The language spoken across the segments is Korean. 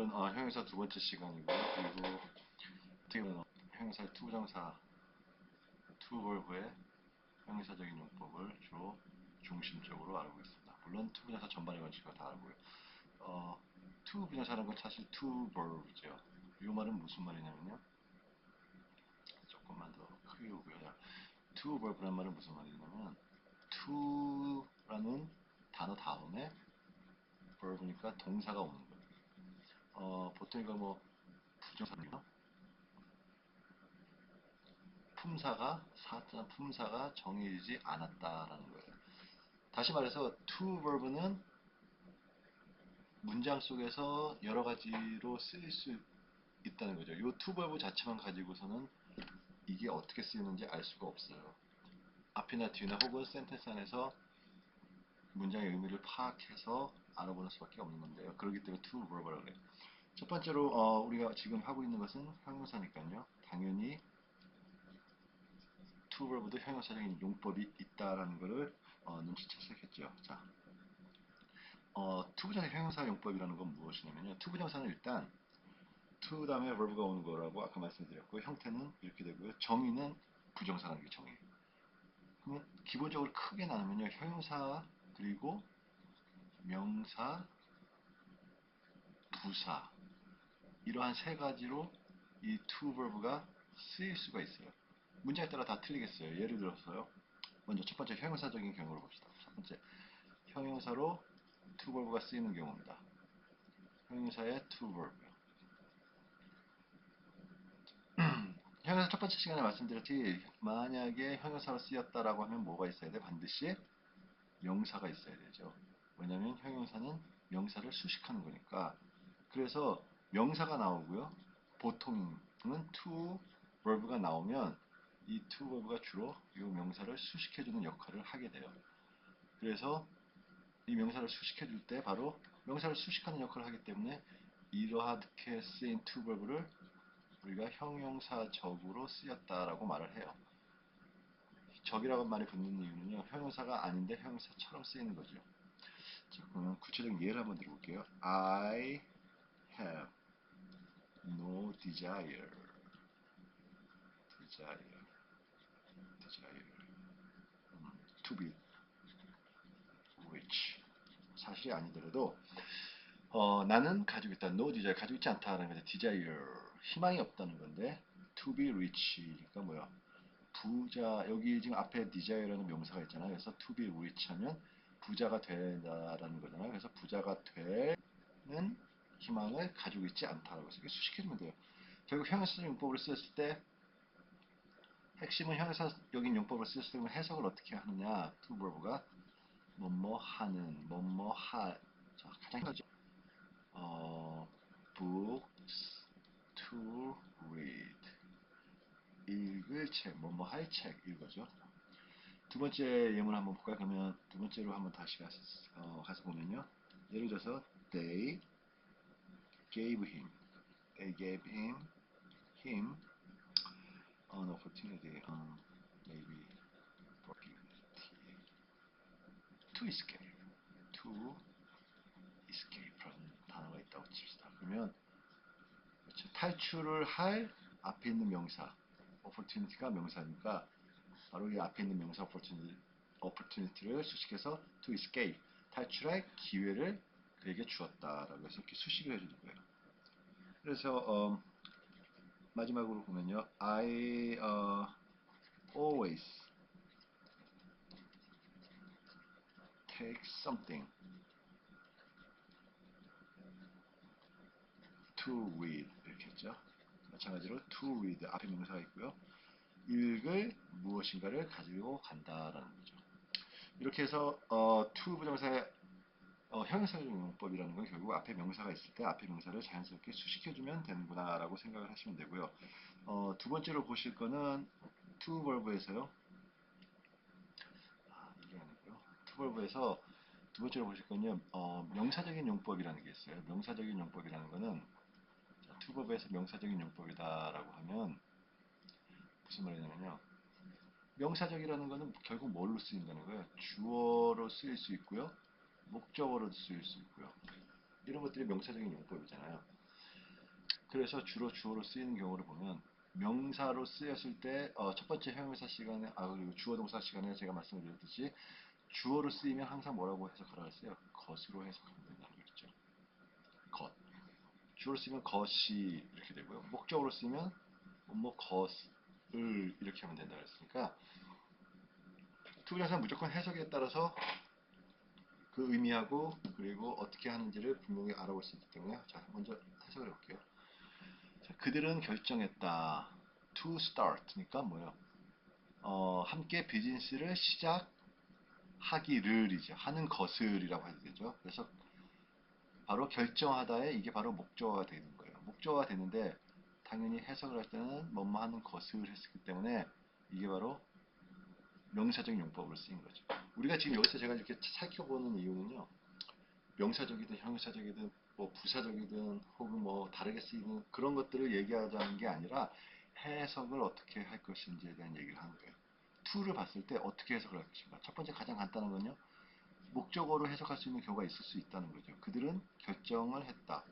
오늘은 형용사 두 번째 시간이고요. 그리고 어떻게 보면 형용사의 투부정사, 투벌브의 형용사적인 용법을 주로 중심적으로 알아보겠습니다. 물론 투부정사 전반의 원칙을 다 알고요. 투부정사라는 건 사실 투벌브죠. 이 말은 무슨 말이냐면요. 조금만 더 크게 보고요. 투벌브란 말은 무슨 말이냐면 투라는 단어 다음에 벌브니까 동사가 오는 거예요. 보통 이거 뭐 부정사나 품사가 정해지지 않았다라는 거예요. 다시 말해서 to verb는 문장 속에서 여러 가지로 쓰일 수 있다는 거죠. 이 to verb 자체만 가지고서는 이게 어떻게 쓰이는지 알 수가 없어요. 앞이나 뒤나 혹은 센텐스 안에서 문장의 의미를 파악해서 알아보는 수밖에 없는 건데요. 그렇기 때문에 to verb라고 해요. 첫 번째로 우리가 지금 하고 있는 것은 형용사니까요. 당연히 to verb도 형용사적인 용법이 있다라는 것을 눈치챘었겠죠. 자, 투부정사 형용사 용법이라는 건 무엇이냐면요. 투부정사는 일단 to 다음에 verb가 오는 거라고 아까 말씀드렸고 형태는 이렇게 되고요. 정의는 부정사라는 게 정의. 그러면 기본적으로 크게 나누면요. 형용사 그리고 명사, 부사 이러한 세 가지로 이 to verb가 쓰일 수가 있어요. 문장에 따라 다 틀리겠어요. 예를 들어서요. 먼저 첫 번째 형용사적인 경우를 봅시다. 첫 번째 형용사로 to verb가 쓰이는 경우입니다. 형용사의 to verb. 형용사 첫 번째 시간에 말씀드렸지 만약에 형용사로 쓰였다라고 하면 뭐가 있어야 돼? 반드시 명사가 있어야 되죠. 왜냐하면 형용사는 명사를 수식하는 거니까. 그래서 명사가 나오고요. 보통은 to verb가 나오면 이 to verb가 주로 이 명사를 수식해주는 역할을 하게 돼요. 그래서 이 명사를 수식해줄 때 바로 명사를 수식하는 역할을 하기 때문에 이러하게 쓰인 to verb를 우리가 형용사적으로 쓰였다라고 말을 해요. 적이라고 말이 붙는 이유는요. 형용사가 아닌데 형용사처럼 쓰이는 거죠. 자, 그러면 구체적인 예를 한번 들어볼게요. I have no desire. desire to be rich. 사실이 아니더라도 나는 가지고 있다. no desire 가지고 있지 않다라는 건데 desire 희망이 없다는 건데 to be rich니까 뭐야? 부자 여기 지금 앞에 desire라는 명사가 있잖아요. 그래서 to be rich 하면 부자가 된다라는 거잖아요. 그래서 부자가 되는 희망을 가지고 있지 않다라고 해서 수식해주면 돼요. 결국 형용사적 용법을 쓰였을 때 핵심은 형용사적인 용법을 쓰였을 때 해석을 어떻게 하느냐. to verb가 뭐뭐 하는 뭐뭐 하 자, 가장 힘들죠. books to read 읽을 책 뭐뭐 할 책 이거죠. 두 번째 예문 한번 볼까요? 그러면 두 번째로 한번 다시 가서 보면요. 예를 들어서 gave him they gave him an opportunity maybe opportunity to escape라는 단어가 있다고 칩시다. 그러면 그렇죠. 탈출을 할 앞에 있는 명사 opportunity가 명사니까 바로 이 앞에 있는 명사 opportunity를 수식해서 to escape 탈출할 기회를 그에게 주었다라고 해서 이렇게 수식을 해주는 거예요. 그래서 마지막으로 보면요, I always take something to read 이렇게 했죠. 마찬가지로 to read 앞에 명사가 있고요. 읽을 무엇인가를 가지고 간다라는 거죠. 이렇게 해서 to 부정사의 형용사적 용법이라는 건 결국 앞에 명사가 있을 때 앞에 명사를 자연스럽게 수식해주면 되는구나 라고 생각을 하시면 되고요. 두 번째로 보실 거는 to verb에서요. 이게 아니고요. to verb에서 두 번째로 보실 건요. 명사적인 용법이라는 게 있어요. 명사적인 용법이라는 거는 to verb에서 명사적인 용법이다라고 하면 무슨 말이냐면요. 명사적이라는 거는 결국 뭘로 쓰인다는 거예요. 주어로 쓰일 수 있고요. 목적어로 쓰일 수 있고요. 이런 것들이 명사적인 용법이잖아요. 그래서 주로 주어로 쓰이는 경우를 보면 명사로 쓰였을 때 첫 번째 형용사 시간에 그리고 주어 동사 시간에 제가 말씀을 드렸듯이 주어로 쓰이면 항상 뭐라고 해석하라고 했어요? 것으로 해석하면 된다는 거죠. 것. 주어로 쓰면 것이 이렇게 되고요. 목적으로 쓰면 뭐 것을 이렇게 하면 된다 그랬으니까 투부정사 무조건 해석에 따라서 그 의미하고 그리고 어떻게 하는지를 분명히 알아볼 수 있기 때문에 자 먼저 해석을 해볼게요. 자, 그들은 결정했다. To start니까 뭐예요? 함께 비즈니스를 시작하기를이죠. 하는 것을이라고 해도 되죠. 그래서 바로 결정하다에 이게 바로 목적어가 되는 거예요. 목적어가 되는데 당연히 해석을 할 때는 뭐뭐 하는 것을 했기 때문에 이게 바로 명사적 용법으로 쓰인 거죠. 우리가 지금 여기서 제가 이렇게 살펴보는 이유는요. 명사적이든 형용사적이든 뭐 부사적이든 혹은 뭐 다르게 쓰이는 그런 것들을 얘기하자는 게 아니라 해석을 어떻게 할 것인지에 대한 얘기를 하는 거예요. to를 봤을 때 어떻게 해석을 할 것인가. 첫 번째 가장 간단한 건요. 목적어로 해석할 수 있는 경우가 있을 수 있다는 거죠. 그들은 결정을 했다.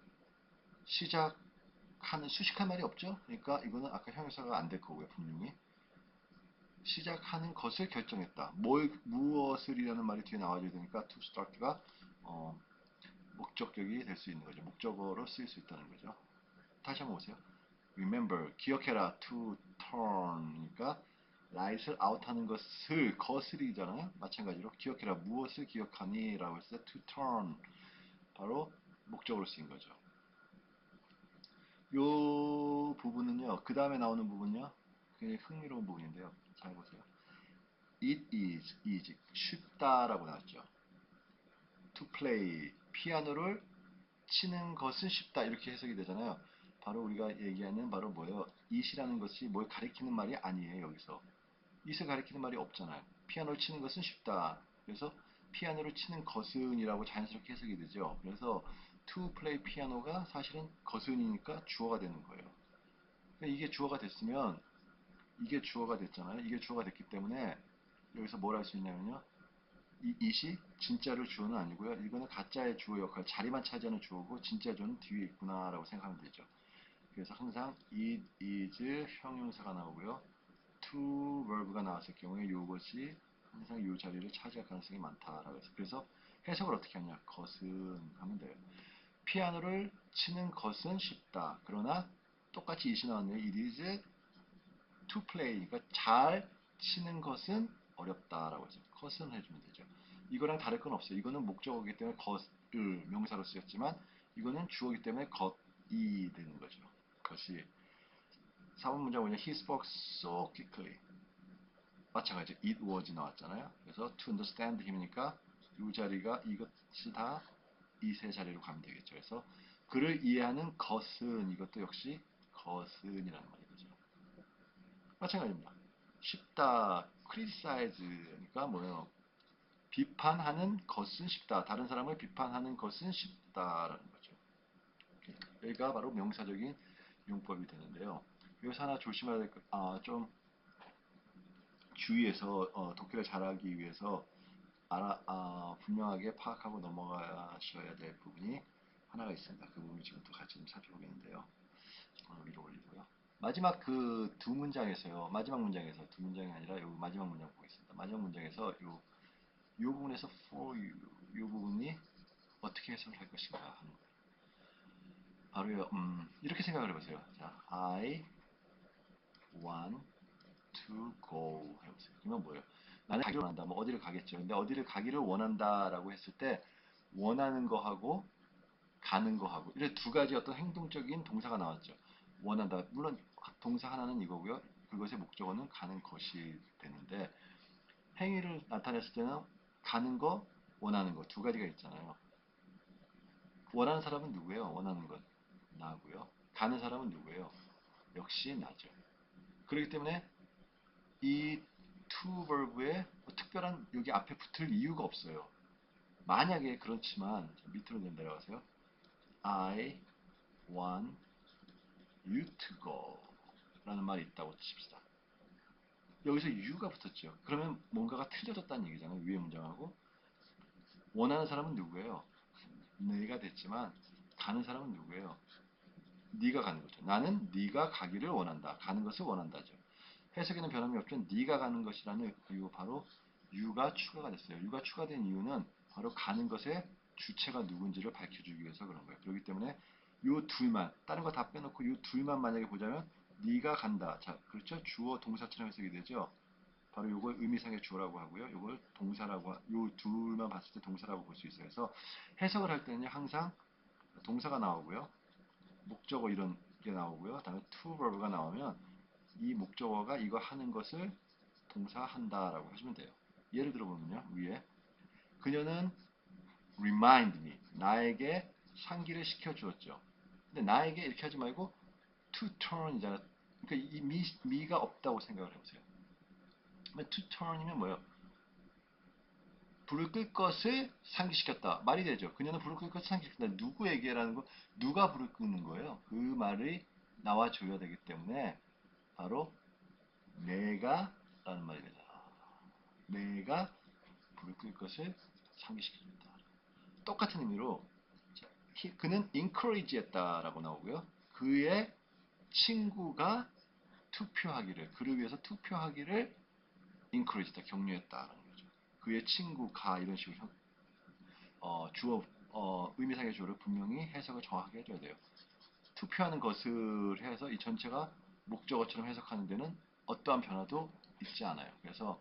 시작하는 수식할 말이 없죠. 그러니까 이거는 아까 형용사가 안 될 거고요. 분명히. 시작하는 것을 결정했다. 무엇을이라는 말이 뒤에 나와줘야 되니까 to start가 목적격이 될 수 있는 거죠. 목적어로 쓰일 수 있다는 거죠. 다시 한번 보세요. Remember, 기억해라. To turn. 그러니까 right을 out하는 것을이잖아요. 마찬가지로 기억해라. 무엇을 기억하니? 라고 했을 때 to turn. 바로 목적으로 쓰인 거죠. 요 부분은요. 그 다음에 나오는 부분요. 굉장히 흥미로운 부분인데요. 잘 보세요. It is easy. 쉽다라고 나왔죠. To play. 피아노를 치는 것은 쉽다. 이렇게 해석이 되잖아요. 바로 우리가 얘기하는 바로 뭐예요? it이라는 것이 뭘 가리키는 말이 아니에요. 여기서. it을 가리키는 말이 없잖아요. 피아노를 치는 것은 쉽다. 그래서 피아노를 치는 것은 이라고 자연스럽게 해석이 되죠. 그래서 to play 피아노가 사실은 것은이니까 주어가 되는 거예요. 그러니까 이게 주어가 됐으면 이게 주어가 됐잖아요. 이게 주어가 됐기 때문에 여기서 뭘 할 수 있냐면요. 이 it이 진짜로 주어는 아니고요. 이거는 가짜의 주어 역할, 자리만 차지하는 주어고 진짜 주어는 뒤에 있구나라고 생각하면 되죠. 그래서 항상 it is 형용사가 나오고요. to verb가 나왔을 경우에 이것이 항상 이 자리를 차지할 가능성이 많다라고 해서 그래서 해석을 어떻게 하냐 것은 하면 돼요. 피아노를 치는 것은 쉽다. 그러나 똑같이 it이 나왔네요. It is to play. 그러니까 잘 치는 것은 어렵다라고 해서 것은 해주면 되죠. 이거랑 다를 건 없어요. 이거는 목적어이기 때문에 것을 명사로 쓰였지만 이거는 주어이기 때문에 것이 되는 거죠. 것이 4번 문장 뭐냐? He spoke so quickly. 마찬가지 it was 나왔잖아요. 그래서 to understand him이니까 이 자리가 이것이 다 이 세 자리로 가면 되겠죠. 그래서 그를 이해하는 것은 이것도 역시 것은이라는 말이 되죠. 마찬가지입니다. 쉽다, criticize니까 뭐예요? 비판하는 것은 쉽다. 다른 사람을 비판하는 것은 쉽다라는 거죠. 여기가 바로 명사적인 용법이 되는데요. 여기서 하나 조심해야 될 것, 좀 주의해서 독해를 잘하기 위해서 분명하게 파악하고 넘어가셔야 될 부분이 하나가 있습니다. 그 부분을 지금 또 같이 좀 살펴보겠는데요. 위로 올리고요. 마지막 그 두 문장에서요. 마지막 문장에서 두 문장이 아니라 요 마지막 문장 보겠습니다. 마지막 문장에서 요 부분에서 for you 요 부분이 어떻게 해석을 할 것인가 하는 거예요. 바로요. 이렇게 생각을 해보세요. 자, I want to go 해보세요. 그러면 뭐예요? 나는 가기를 원한다. 뭐 어디를 가겠죠. 근데 어디를 가기를 원한다라고 했을 때 원하는 거하고 가는 거하고 이렇게 두 가지 어떤 행동적인 동사가 나왔죠. 원한다. 물론 동사 하나는 이거고요. 그것의 목적어는 가는 것이 되는데 행위를 나타냈을 때는 가는 거, 원하는 거 두 가지가 있잖아요. 원하는 사람은 누구예요? 원하는 건 나고요. 가는 사람은 누구예요? 역시 나죠. 그렇기 때문에 이 to verb에 뭐 특별한 여기 앞에 붙을 이유가 없어요. 만약에 그렇지만 밑으로 좀 내려가세요. I want you to go 라는 말이 있다고 칩시다. 여기서 you가 붙었죠. 그러면 뭔가가 틀려졌다는 얘기잖아요. 위에 문장하고. 원하는 사람은 누구예요? 내가 됐지만 가는 사람은 누구예요? 네가 가는 거죠. 나는 네가 가기를 원한다. 가는 것을 원한다죠. 해석에는 변함이 없죠. 네가 가는 것이라는 이유 바로 you가 추가가 됐어요. you가 추가된 이유는 바로 가는 것의 주체가 누군지를 밝혀주기 위해서 그런 거예요. 그렇기 때문에 요 둘만 다른 거 다 빼놓고 요 둘만 만약에 보자면 네가 간다. 자, 그렇죠? 주어 동사처럼 해석이 되죠. 바로 요걸 의미상의 주어라고 하고요. 요걸 동사라고 요 둘만 봤을 때 동사라고 볼 수 있어요. 그래서 해석을 할 때는 항상 동사가 나오고요. 목적어 이런 게 나오고요. 그다음에 to verb가 나오면 이 목적어가 이거 하는 것을 동사한다라고 하시면 돼요. 예를 들어보면요. 위에 그녀는 remind me 나에게 상기를 시켜주었죠. 근데 나에게 이렇게 하지 말고 to turn이잖아. 그러니까 이 me가 없다고 생각을 해보세요. to turn이면 뭐예요? 불을 끌 것을 상기시켰다. 말이 되죠. 그녀는 불을 끌 것을 상기시켰다. 누구에게라는 거, 누가 불을 끄는 거예요? 그 말이 나와줘야 되기 때문에 바로 내가 라는 말이 되죠. 내가 불을 끌 것을 상기시켜준다. 똑같은 의미로 그는 encourage 했다라고 나오고요. 그의 친구가 투표하기를 그를 위해서 투표하기를 encourage했다. 격려했다라는 거죠. 그의 친구가 이런 식으로 주어 의미상의 주어를 분명히 해석을 정확하게 해줘야 돼요. 투표하는 것을 해서 이 전체가 목적어처럼 해석하는 데는 어떠한 변화도 있지 않아요. 그래서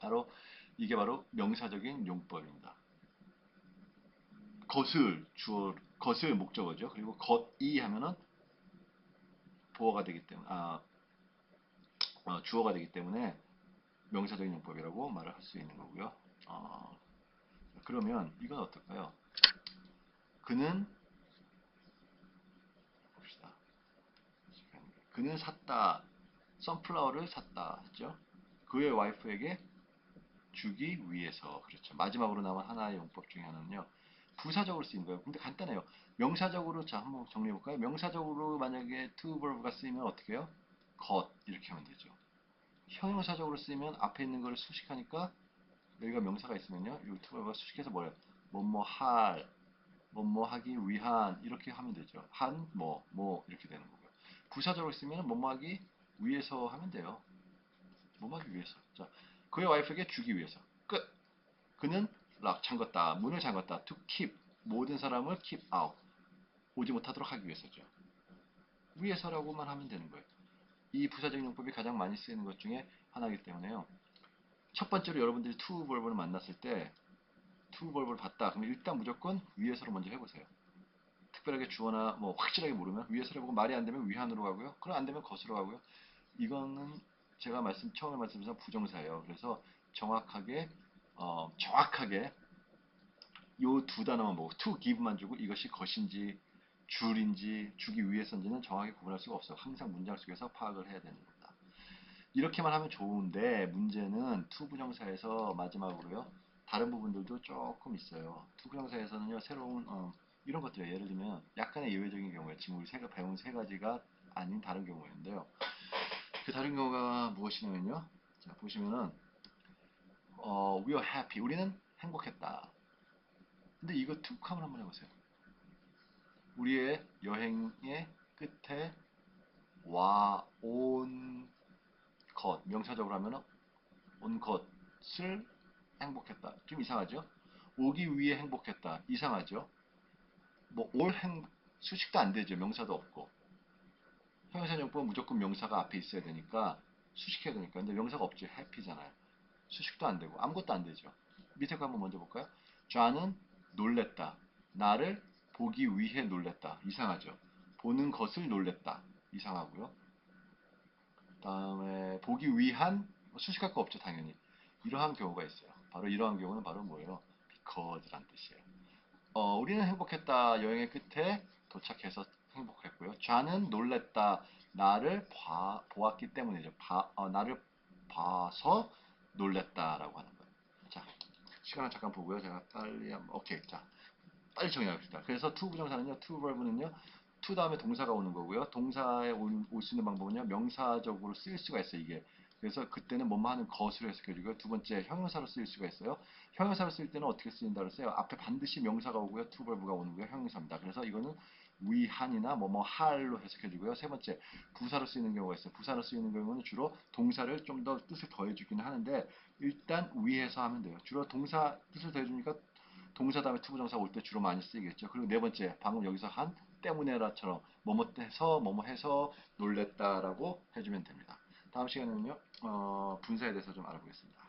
바로 이게 바로 명사적인 용법입니다. 것을 주어 것을 목적어죠. 그리고 것이 하면은 보어가 되기 때문에 주어가 되기 때문에 명사적인 용법이라고 말을 할 수 있는 거고요. 그러면 이건 어떨까요? 그는 봅시다. 그는 샀다. 선플라워를 샀다 했죠. 그의 와이프에게 주기 위해서 그렇죠. 마지막으로 남은 하나의 용법 중에 하나는요. 부사적으로 쓰인 거예요. 근데 간단해요. 명사적으로 자 한번 정리해 볼까요? 명사적으로 만약에 to verb가 쓰이면 어떻게 해요? 것 이렇게 하면 되죠. 형용사적으로 쓰이면 앞에 있는 거를 수식하니까 여기가 명사가 있으면요. 이 to verb가 수식해서 뭐예요? 뭐뭐 할, 뭐뭐 하기 위한 이렇게 하면 되죠. 한, 뭐 이렇게 되는 거고요. 부사적으로 쓰면 뭐뭐 하기 위해서 하면 돼요. 뭐뭐 하기 위해서. 자, 그의 와이프에게 주기 위해서. 끝. 그는 락 잠갔다. 문을 잠갔다. To keep. 모든 사람을 keep out. 오지 못하도록 하기 위해서죠. 위해서라고만 하면 되는 거예요. 이 부사적 용법이 가장 많이 쓰이는 것 중에 하나이기 때문에요. 첫 번째로 여러분들이 to verb를 만났을 때 to verb를 봤다. 그러면 일단 무조건 위해서로 먼저 해보세요. 특별하게 주어나 뭐 확실하게 모르면 위해서로 해보고 말이 안 되면 위한으로 가고요. 그럼 안 되면 것으로 가고요. 이거는 제가 처음에 말씀드린 부정사예요. 그래서 정확하게 요 두 단어만 보고 to give만 주고 이것이 것인지 줄인지 주기 위해서인지는 정확히 구분할 수가 없어요. 항상 문장 속에서 파악을 해야 되는 겁니다. 이렇게만 하면 좋은데 문제는 to 부정사에서 마지막으로요. 다른 부분들도 조금 있어요. to 부정사에서는요. 새로운 이런 것들이에요. 예를 들면 약간의 예외적인 경우에 지금 우리 배운 세 가지가 아닌 다른 경우인데요. 그 다른 경우가 무엇이냐면요. 자, 보시면은 we are happy. 우리는 행복했다. 근데 이거 툭하면 한번 해보세요. 우리의 여행의 끝에 온 것, 명사적으로 하면 온 것을 행복했다. 좀 이상하죠? 오기 위해 행복했다. 이상하죠? 수식도 안 되죠. 명사도 없고. 형용사용법은 무조건 명사가 앞에 있어야 되니까 수식해야 되니까. 근데 명사가 없죠. happy잖아요. 수식도 안 되고 아무것도 안 되죠. 밑에 거 한번 먼저 볼까요? 좌는 놀랬다. 나를 보기 위해 놀랬다. 이상하죠. 보는 것을 놀랬다. 이상하고요. 다음에 보기 위한 수식할 거 없죠. 당연히. 이러한 경우가 있어요. 바로 이러한 경우는 바로 뭐예요? because란 뜻이에요. 우리는 행복했다. 여행의 끝에 도착해서 행복했고요. 좌는 놀랬다. 나를 보았기 때문이죠. 나를 봐서 놀랬다라고 하는 거예요. 자, 시간을 잠깐 보고요. 제가 빨리 오케이. 자, 빨리 정리합시다. 그래서 to 부정사는요. to verb는요. to 다음에 동사가 오는 거고요. 동사에 올 수 있는 방법은요. 명사적으로 쓰일 수가 있어요. 이게 그래서 그때는 뭐뭐 하는 것으로 해석해주고요. 두 번째 형용사로 쓰일 수가 있어요. 형용사로 쓸 때는 어떻게 쓰인다 그랬어요? 앞에 반드시 명사가 오고요. to verb가 오는 거예요. 형용사입니다. 그래서 이거는 위한이나 뭐뭐 할로 해석해주고요. 세 번째 부사로 쓰이는 경우가 있어요. 부사로 쓰이는 경우는 주로 동사를 좀 더 뜻을 더해주기는 하는데 일단 위에서 하면 돼요. 주로 동사 뜻을 더해주니까 동사 다음에 투부정사 올 때 주로 많이 쓰이겠죠. 그리고 네 번째 방금 여기서 한 때문에라처럼 뭐뭐 해서 뭐뭐 해서 놀랬다라고 해주면 됩니다. 다음 시간에는요 분사에 대해서 좀 알아보겠습니다.